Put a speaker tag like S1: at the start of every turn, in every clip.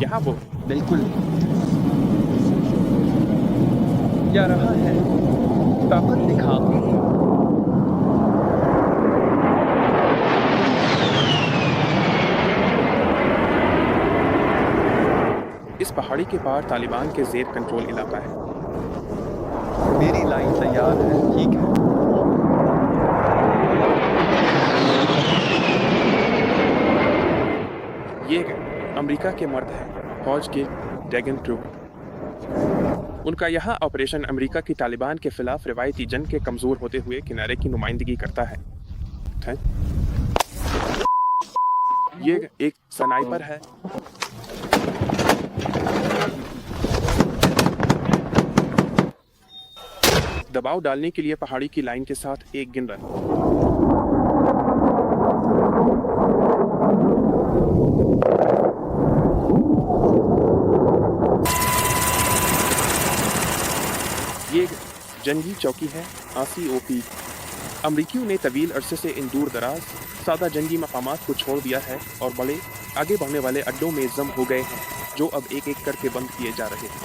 S1: यहाँ वो
S2: बिल्कुल।
S1: क्या रहा है, ताकत दिखा। इस पहाड़ी के पार तालिबान के जेर कंट्रोल इलाका है।
S2: मेरी लाइन तैयार है, ठीक है।
S1: ये अमेरिका के मर्द हैं, फौज के ड्रैगन ट्रूप। उनका यहाँ ऑपरेशन अमेरिका की तालिबान के खिलाफ रिवायती जंग के कमजोर होते हुए किनारे की नुमाइंदगी करता है। ये एक स्नाइपर है। दबाव डालने के लिए पहाड़ी की लाइन के साथ एक गिन रन। ये जंगी चौकी है, RCOP। अमरीकियों ने तवील अरसे से इन दूर दराज सादा जंगी मकामात को छोड़ दिया है और बड़े आगे बढ़ने वाले अड्डों में जम हो गए हैं, जो अब एक एक करके बंद किए जा रहे हैं।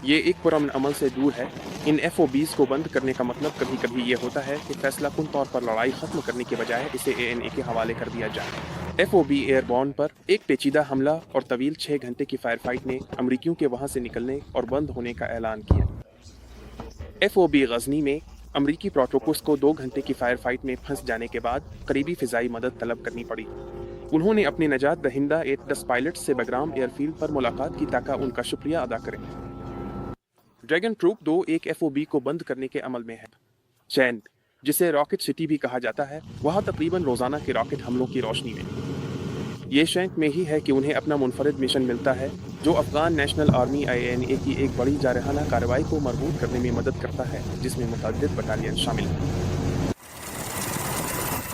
S1: ये एक पुरअमन अमल से दूर है। इन FOBs को बंद करने का मतलब कभी कभी ये होता है कि फैसला कुन तौर पर लड़ाई खत्म करने के बजाय इसे ANA के हवाले कर दिया जाए। FOB एयरबॉर्न पर एक पेचीदा हमला और तवील 6 घंटे की फायर फाइट ने अमरीकियों के वहां से निकलने और बंद होने का ऐलान किया। FOB गजनी में अमरीकी प्रोटोकोस को 2 घंटे की फायर फाइट में फंस जाने के बाद करीबी फिजाई मदद तलब करनी पड़ी। उन्होंने अपने नजात दहिंदा 10 पायलट से बग्राम एयरफील्ड पर मुलाकात की ताकि उनका शुक्रिया अदा करें। ड्रैगन ट्रूप 2 एक FOB को बंद करने के अमल में है। चैन, जिसे रॉकेट सिटी भी कहा जाता है, वहाँ तकरीबन रोजाना के रॉकेट हमलों की रोशनी में ये शैंक में ही है कि उन्हें अपना मुनफरद मिशन मिलता है, जो अफगान नेशनल आर्मी INA की एक बड़ी जारहाना कार्रवाई को मरबूत करने में मदद करता है, जिसमें मुतअद्दिद बटालियन शामिल हैं।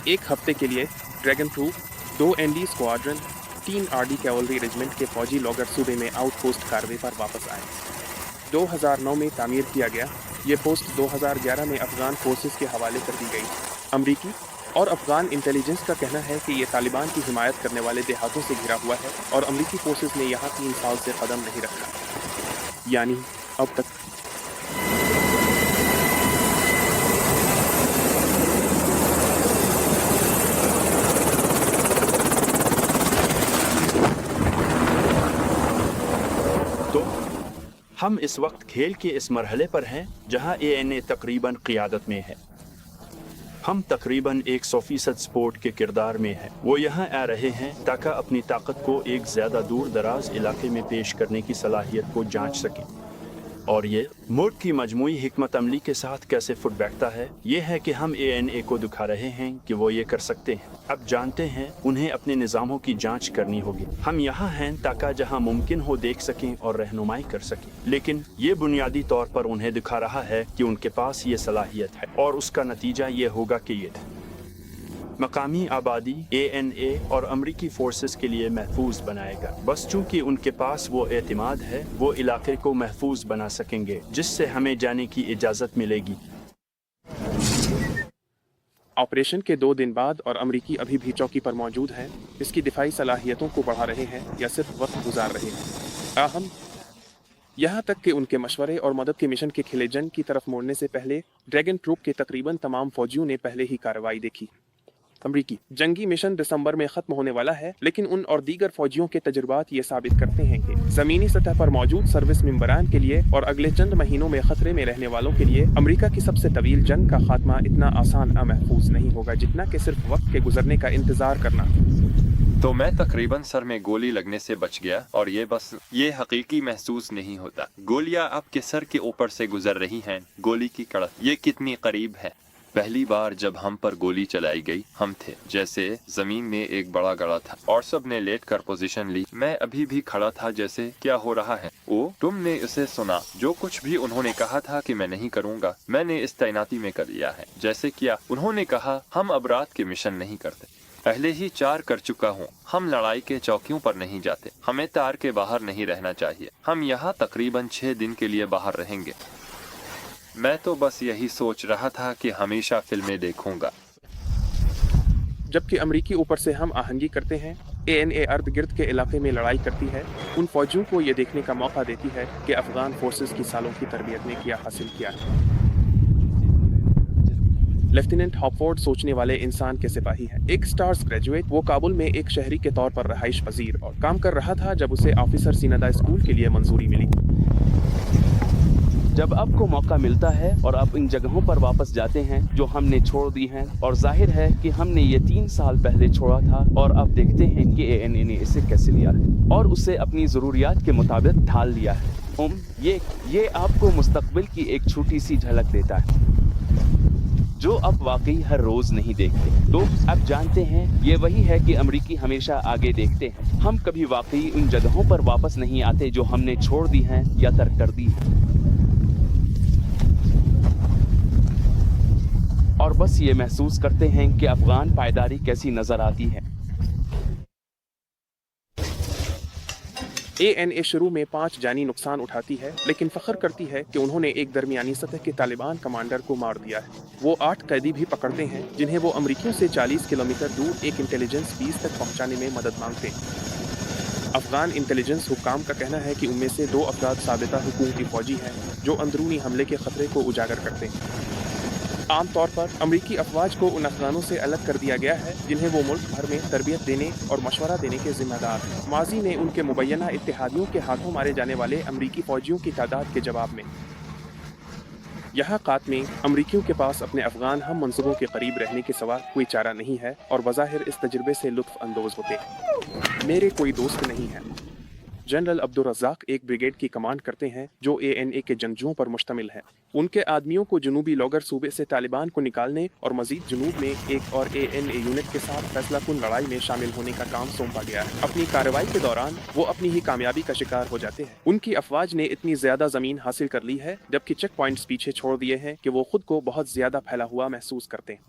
S1: एक हफ्ते के लिए dragon troop 2 ND squadron 3 RD cavalry regiment के फौजी लॉगर सूबे में आउटपोस्ट कार्रवाई पर वापस आए। 2009 में तामीर किया गया ये पोस्ट 2011 में अफगान फोर्सेस के हवाले कर दी गई। अमरीकी और अफगान इंटेलिजेंस का कहना है कि ये तालिबान की हिमायत करने वाले देहातों से घिरा हुआ है और अमरीकी फोर्सेस ने यहाँ 3 साल से कदम नहीं रखा, यानी अब तक।
S3: तो हम इस वक्त खेल के इस मरहले पर हैं जहां ANA तकरीबन क़ियादत में है। हम तकरीबन 100% स्पोर्ट के किरदार में हैं। वो यहाँ आ रहे हैं ताकि अपनी ताकत को एक ज़्यादा दूर दराज इलाके में पेश करने की सलाहियत को जांच सकें। और ये मुल्क की मजमूई हिकमत अमली के साथ कैसे फुट बैठता है, ये है कि हम ANA को दिखा रहे हैं कि वो ये कर सकते हैं। अब जानते हैं उन्हें अपने निज़ामों की जांच करनी होगी। हम यहाँ हैं ताकि जहाँ मुमकिन हो देख सकें और रहनुमाई कर सकें, लेकिन ये बुनियादी तौर पर उन्हें दिखा रहा है कि उनके पास ये सलाहियत है और उसका नतीजा ये होगा कि ये मकामी आबादी ANA और अमरीकी फोर्सेस के लिए महफूज बनाएगा। बस चूंकि उनके पास वो एतमाद है, वो इलाके को महफूज बना सकेंगे, जिससे हमें जाने की इजाज़त मिलेगी।
S1: ऑपरेशन के 2 दिन बाद और अमरीकी अभी भी चौकी पर मौजूद हैं, इसकी दिफाई सलाहियतों को बढ़ा रहे हैं या सिर्फ वक्त गुजार रहे हैं। अहम यहाँ तक कि उनके मशवरे और मदद के मिशन के खिले जंग की तरफ मोड़ने से पहले ड्रैगन ट्रूप के तकरीबन तमाम फौजियों ने पहले ही कार्रवाई देखी। अमरीकी जंगी मिशन दिसंबर में खत्म होने वाला है, लेकिन उन और दीगर फौजियों के तजुर्बात ये साबित करते हैं कि जमीनी सतह पर मौजूद सर्विस मेंबरान के लिए और अगले चंद महीनों में खतरे में रहने वालों के लिए अमरीका की सबसे तवील जंग का खात्मा इतना आसान महफूज नहीं होगा जितना कि सिर्फ वक्त के गुजरने का इंतजार करना।
S4: तो मैं तकरीबन सर में गोली लगने से बच गया और ये हकीकी महसूस नहीं होता। गोलियां आपके सर के ऊपर से गुजर रही हैं, गोली की कड़क ये कितनी करीब है। पहली बार जब हम पर गोली चलाई गई, हम थे जैसे जमीन में एक बड़ा गड़ा था और सब ने लेट कर पोजीशन ली। मैं अभी भी खड़ा था जैसे क्या हो रहा है। ओ, तुमने इसे सुना? जो कुछ भी उन्होंने कहा था कि मैं नहीं करूँगा, मैंने इस तैनाती में कर लिया है। जैसे क्या उन्होंने कहा, हम अब रात के मिशन नहीं करते, पहले ही 4 कर चुका हूँ। हम लड़ाई के चौकियों पर नहीं जाते, हमें तार के बाहर नहीं रहना चाहिए। हम यहाँ तकरीबन 6 दिन के लिए बाहर रहेंगे। मैं तो बस यही सोच रहा था कि हमेशा फिल्में देखूंगा।
S1: जबकि अमरीकी ऊपर से हम आहंगी करते हैं, ANA अर्ध गिर्द के इलाके में लड़ाई करती है, उन फौजियों को ये देखने का मौका देती है कि अफगान फोर्सेस की सालों की तरबियत ने क्या हासिल किया है। लेफ्टिनेंट हॉपफोर्ड सोचने वाले इंसान के सिपाही हैं। एक स्टार्स ग्रेजुएट, वो काबुल में एक शहरी के तौर पर रहाइश पजीर और काम कर रहा था जब उसे ऑफिसर सीनदा स्कूल के लिए मंजूरी मिली।
S5: जब आपको मौका मिलता है और आप इन जगहों पर वापस जाते हैं जो हमने छोड़ दी हैं, और जाहिर है कि हमने ये 3 साल पहले छोड़ा था, और अब देखते हैं कि ANA ने इसे कैसे लिया है और उसे अपनी ज़रूरियात के मुताबिक ढाल लिया है। ये आपको मुस्तकबिल की एक छोटी सी झलक देता है जो आप वाकई हर रोज नहीं देखते। तो आप जानते हैं, ये वही है कि अमेरिकी हमेशा आगे देखते हैं। हम कभी वाकई उन जगहों पर वापस नहीं आते जो हमने छोड़ दी हैं या तर्क कर दी हैं, और बस ये महसूस करते हैं कि अफगान पायदारी कैसी नजर आती है।
S1: ANA शुरू में 5 जानी नुकसान उठाती है, लेकिन फख्र करती है कि उन्होंने एक दरमियानी सतह के तालिबान कमांडर को मार दिया है। वो 8 कैदी भी पकड़ते हैं जिन्हें वो अमरीकियों से 40 किलोमीटर दूर एक इंटेलिजेंस बेस तक पहुंचाने में मदद मांगते हैं। अफगान इंटेलिजेंस हुक्काम का कहना है कि उनमें से 2 अफराद साबिता हुकूमती फौजी हैं जो अंदरूनी हमले के खतरे को उजागर करते हैं। आमतौर पर अमरीकी अफवाज को उन अफगानों से अलग कर दिया गया है जिन्हें वो मुल्क भर में तरबियत देने और मशवरा देने के जिम्मेदार हैं। माजी में उनके मुबैना इत्तेहादियों के हाथों मारे जाने वाले अमरीकी फौजियों की तादाद के जवाब में यहाँ कात में अमरीकियों के पास अपने अफगान हम मंसूबों के करीब रहने के सिवा कोई चारा नहीं है, और बज़ाहिर इस तजुर्बे से लुत्फ अंदोज होते हैं। मेरे कोई दोस्त नहीं है। जनरल अब्दुल रज़ाक एक ब्रिगेड की कमांड करते हैं जो ANA के जंगजुओं पर मुश्तमिल है। उनके आदमियों को जनूबी लोगर सूबे से तालिबान को निकालने और मजीद जनूब में एक और ANA यूनिट के साथ फैसलाकुन लड़ाई में शामिल होने का काम सौंपा गया है। अपनी कार्रवाई के दौरान वो अपनी ही कामयाबी का शिकार हो जाते हैं। उनकी अफवाज ने इतनी ज्यादा जमीन हासिल कर ली है, जबकि चेक पॉइंट्स पीछे छोड़ दिए हैं, कि वो खुद को बहुत ज्यादा फैला हुआ महसूस करते हैं।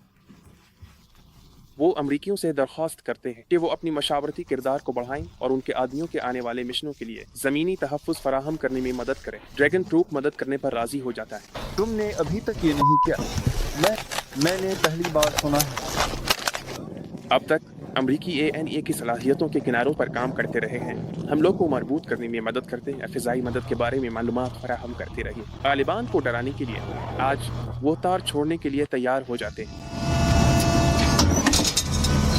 S1: वो अमरीकियों से दरख्वास्त करते हैं कि वो अपनी मशावरती किरदार को बढ़ाएं और उनके आदमियों के आने वाले मिशनों के लिए ज़मीनी तहफ़्फ़ुज़ फराहम करने में मदद करें। ड्रैगन ट्रूप मदद करने पर राज़ी हो जाता है।
S2: तुमने अभी तक ये नहीं किया। मैंने पहली बार सुना है।
S1: अब तक अमरीकी ANA की सलाहियतों के किनारों पर काम करते रहे हैं, हमलों को मजबूत करने में मदद करते हैं, फ़िज़ाई मदद के बारे में मालूमात फराहम करते रहे। तालिबान को डराने के लिए आज वो तार छोड़ने के लिए तैयार हो जाते हैं।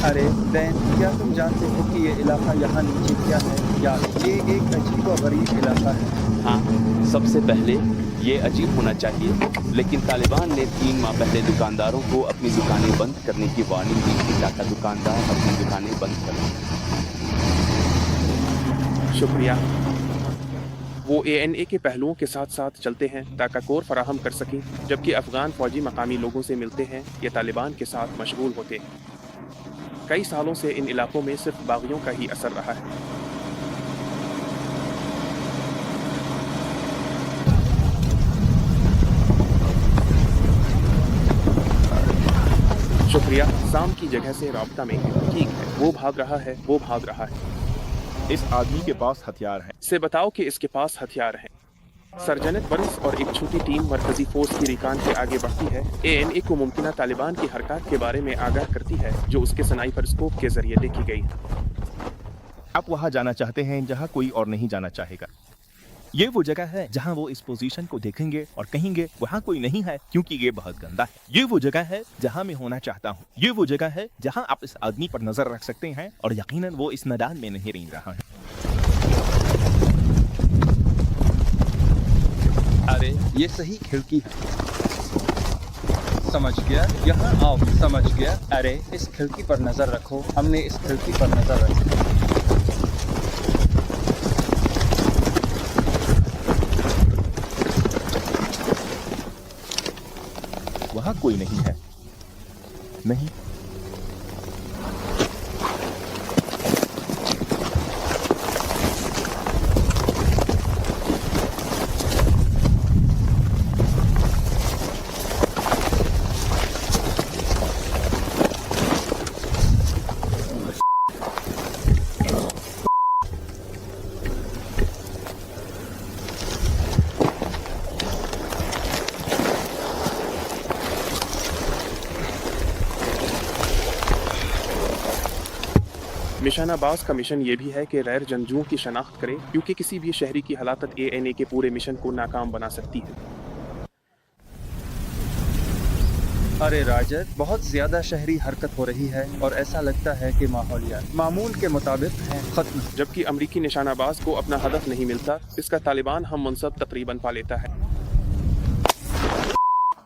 S2: अरे दैन, क्या तुम जानते हो कि ये इलाका यहाँ नीचे क्या है? या ये एक अजीब और गरीब इलाका है?
S5: हाँ, सबसे पहले ये अजीब होना चाहिए, लेकिन तालिबान ने 3 माह पहले दुकानदारों को अपनी दुकानें बंद करने की वार्निंग दी थी ताकि दुकानदार अपनी दुकानें बंद करें।
S1: शुक्रिया। वो ANA के पहलुओं के साथ साथ चलते हैं ताकि कोर फराहम कर सकें, जबकि अफगान फौजी मकामी लोगों से मिलते हैं या तालिबान के साथ मशगूल होते हैं। कई सालों से इन इलाकों में सिर्फ बागियों का ही असर रहा है। शुक्रिया। शाम की जगह से राब्ता में है। ठीक है, वो भाग रहा है, वो भाग रहा है।
S6: इस आदमी के पास हथियार हैं।
S1: से बताओ कि इसके पास हथियार हैं। सरजनत बरस और एक छोटी टीम मरकजी फोर्स की रिकान के आगे बढ़ती है। ANA को मुमकिना तालिबान की हरकत के बारे में आगाह करती है जो उसके स्नाइपर स्कोप के जरिए देखी गई।
S6: आप वहां जाना चाहते हैं जहां कोई और नहीं जाना चाहेगा। ये वो जगह है जहां वो इस पोजीशन को देखेंगे और कहेंगे वहां कोई नहीं है क्योंकि ये बहुत गंदा है। ये वो जगह है जहां मैं होना चाहता हूँ। ये वो जगह है जहां आप इस आदमी पर नजर रख सकते हैं और यकीनन वो इस मैदान में नहीं रह रहा है।
S2: अरे ये सही खिड़की है। समझ गया, यहाँ आओ। समझ गया। अरे इस खिड़की पर नजर रखो। हमने इस खिड़की पर नजर रखी।
S6: वहां कोई नहीं है। नहीं,
S1: निशानाबाज का मिशन ये भी है कि गैर जंगजुओं की शनाख्त करे, क्योंकि किसी भी शहरी की हलाकत ANA के पूरे मिशन को नाकाम बना सकती है।
S2: अरे राजर, बहुत ज्यादा शहरी हरकत हो रही है और ऐसा लगता है कि माहौलियात मामूल के मुताबिक है खत्म।
S1: जबकि अमरीकी निशानाबाज को अपना हदफ नहीं मिलता, इसका तालिबान हम मुनसब तकरीबन पा लेता है।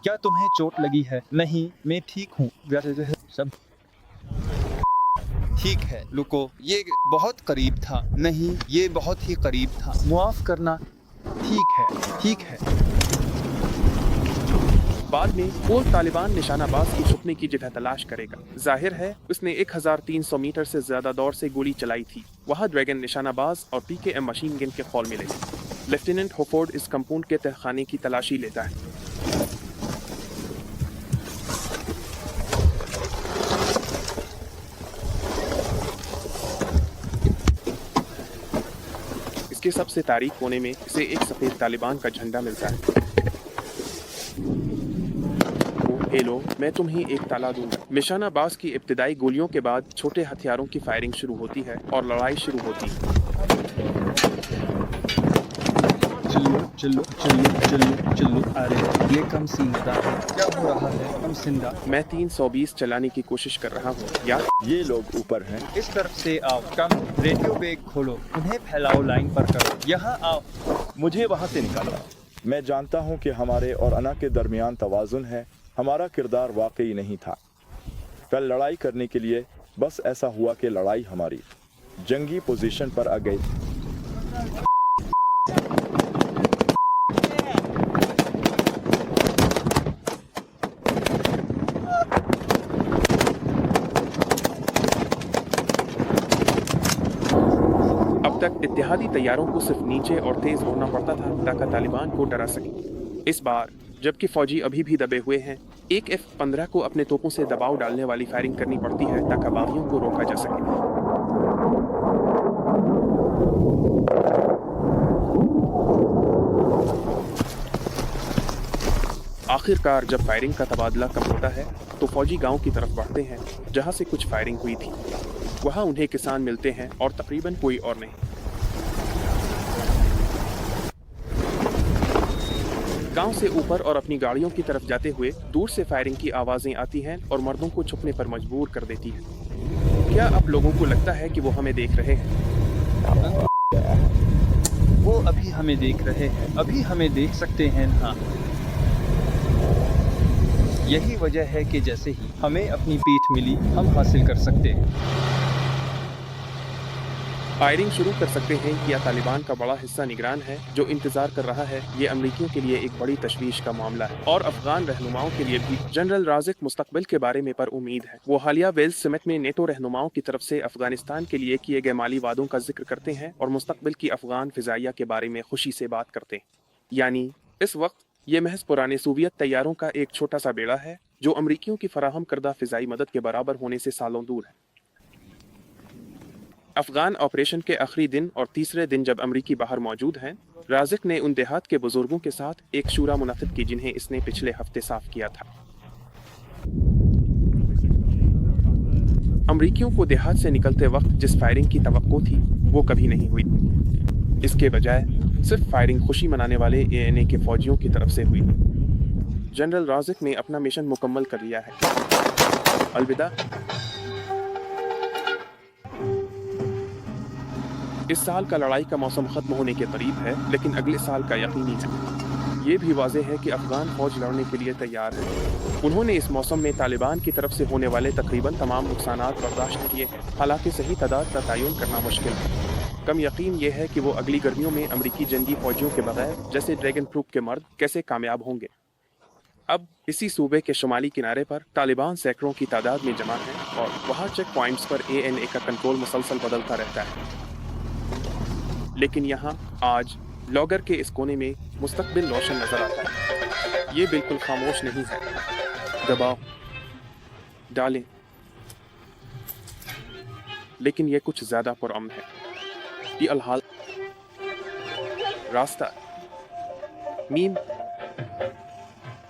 S2: क्या तुम्हें चोट लगी है? नहीं, मैं ठीक हूँ। सब ठीक है, रुको, ये बहुत करीब था। नहीं, ये बहुत ही करीब था। मुआफ करना। ठीक है।
S1: बाद में वो तालिबान निशानाबाज की छुपने की जगह तलाश करेगा। जाहिर है उसने 1300 मीटर से ज्यादा दौर से गोली चलाई थी। वहाँ ड्रैगन निशानाबाज और PKM मशीन गन के खौल मिले। लेफ्टिनेंट होफोर्ड इस कंपाउंड के तहखाने की तलाशी लेता है। इसके सबसे तारीक कोने में इसे एक सफेद तालिबान का झंडा मिलता है। हेलो, मैं तुम्हें एक ताला दूंगा। निशानाबाज की इब्तिदाई गोलियों के बाद छोटे हथियारों की फायरिंग शुरू होती है और लड़ाई शुरू होती है।
S2: चलो। अरे ये कम सीनदा है। क्या हो रहा है? कम सिंदा।
S1: मैं 320 चलाने की कोशिश कर रहा हूँ। यार,
S6: ये लोग ऊपर हैं।
S2: इस तरफ से आओ। कम रेडियो बैग खोलो, उन्हें फैलाओ, लाइन पर करो। यहाँ आओ।
S6: मुझे वहाँ से निकालो।
S7: मैं जानता हूँ कि हमारे और अना के दरमियान तवाज़ुन है। हमारा किरदार वाकई नहीं था कल लड़ाई करने के लिए। बस ऐसा हुआ कि लड़ाई हमारी जंगी पोजीशन पर आ गई।
S1: अब तक इत्तेहादी तैयारों को सिर्फ नीचे और तेज होना पड़ता था ताकि तालिबान को डरा सके। इस बार जबकि फौजी अभी भी दबे हुए हैं, एक F-15 को अपने तोपों से दबाव डालने वाली फायरिंग करनी पड़ती है ताकि बागियों को रोका जा सके। आखिरकार जब फायरिंग का तबादला कम होता है तो फौजी गांव की तरफ बढ़ते हैं जहां से कुछ फायरिंग हुई थी। वहां उन्हें किसान मिलते हैं और तकरीबन कोई और नहीं। गांव से ऊपर और अपनी गाड़ियों की तरफ जाते हुए दूर से फायरिंग की आवाजें आती हैं और मर्दों को छुपने पर मजबूर कर देती है। क्या अब लोगों को लगता है कि वो हमें देख रहे हैं?
S2: वो अभी हमें देख रहे हैं, अभी हमें देख सकते हैं। हाँ, यही वजह है कि जैसे ही हमें अपनी पीठ मिली, हम हासिल कर सकते हैं।
S1: फायरिंग शुरू कर सकते हैं कि या तालिबान का बड़ा हिस्सा निगरान है जो इंतजार कर रहा है। ये अमरीकियों के लिए एक बड़ी तशवीश का मामला है और अफगान रहनुमाओं के लिए भी। जनरल राज़िक मुस्तकबिल के बारे में पर उम्मीद है। वो हालिया वेल्स समिट में नेटो रहनुमाओं की तरफ से अफगानिस्तान के लिए किए गए माली वादों का जिक्र करते हैं और मुस्तकबिल की अफगान फिजाइया के बारे में खुशी से बात करते हैं। यानी इस वक्त ये महज पुराने सोवियत तैयारों का एक छोटा सा बेड़ा है जो अमरीकियों की फराहम करदा फिजाई मदद के बराबर होने से सालों दूर है। अफगान ऑपरेशन के आखिरी दिन और तीसरे दिन जब अमरीकी बाहर मौजूद हैं, राज़िक ने उन देहात के बुजुर्गों के साथ एक शूरा मुनक़िद की जिन्हें इसने पिछले हफ्ते साफ किया था। अमरीकियों को देहात से निकलते वक्त जिस फायरिंग की तवक्को थी वो कभी नहीं हुई। इसके बजाय सिर्फ फायरिंग खुशी मनाने वाले ANA के फौजियों की तरफ से हुई। जनरल राज़िक ने अपना मिशन मुकम्मल कर लिया है। अलविदा। इस साल का लड़ाई का मौसम खत्म होने के करीब है, लेकिन अगले साल का यकीनी है। ये भी वाज़ेह है कि अफगान फौज लड़ने के लिए तैयार है। उन्होंने इस मौसम में तालिबान की तरफ से होने वाले तकरीबन तमाम नुकसानात बर्दाश्त किए हैं। हालांकि सही तादाद का तयन करना मुश्किल है। कम यकीन ये है कि वो अगली गर्मियों में अमरीकी जंगी फौजियों के बगैर जैसे ड्रैगन प्रूफ के मर्द कैसे कामयाब होंगे। अब इसी सूबे के शुमाली किनारे पर तालिबान सैकड़ों की तादाद में जमा है और वहाँ चेक पॉइंट्स पर ANA का कंट्रोल मुसलसल बदलता रहता है। लेकिन यहाँ आज लॉगर के इस कोने में मुस्तकबिल रोशन नजर आता है। ये बिल्कुल खामोश नहीं है। दबाओ, डालें, लेकिन ये कुछ ज्यादा पुरअमन है। ये अलहाल रास्ता मीम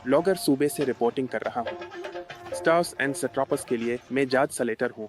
S1: लॉगर सूबे से रिपोर्टिंग कर रहा हूँ। स्टार्स एंड सट्रॉपर्स के लिए मैं जाज सलेटर हूँ।